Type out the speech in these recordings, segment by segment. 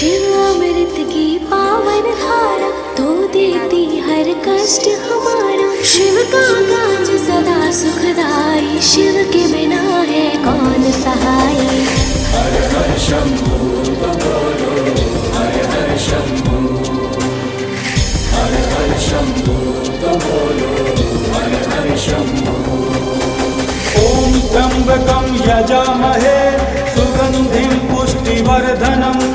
शिव अमृत की पावन धारा, तो देती हर कष्ट हमारा। शिव का काज सदा सुखदाई, शिव के बिना है कौन सहाय। हर हर शंभू बोलो, हर हर शंभू, हर हर शंभू बोलो, हर हर शंभू। ओम त्र्यंबकं यजामहे सुगंधिं पुष्टिवर्धनम्,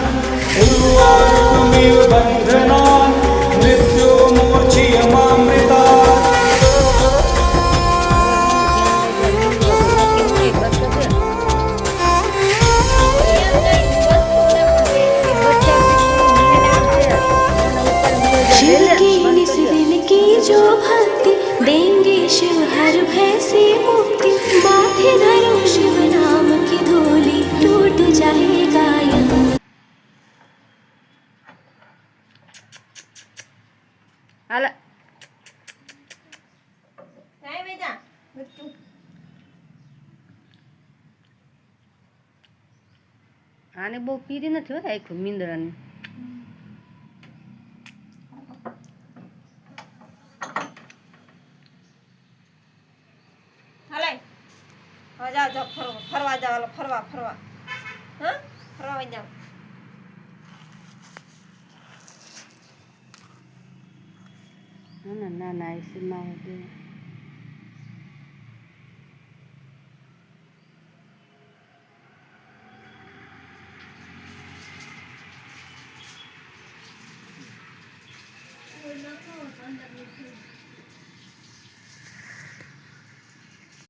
उर्वारुकमिव बन्धनान् मृत्युर्मोक्षयमामृतात्। शिव की निस दिन की जो भक्ति, देंगे शिव हर भय से मुक्ति। माथे धरो शिव नाम की धूली, टूट जाएगा यम। હાલે કાંઈ બેટા બધું આને બહુ પીરી નથી હોય આખું મીંદડાની. હાલે હવે જાઓ જાઓ ફરવા જાઓ, હાલો ફરવા હા ફરવા જાઓ. ના ના ના એસીમાં દે. અંદર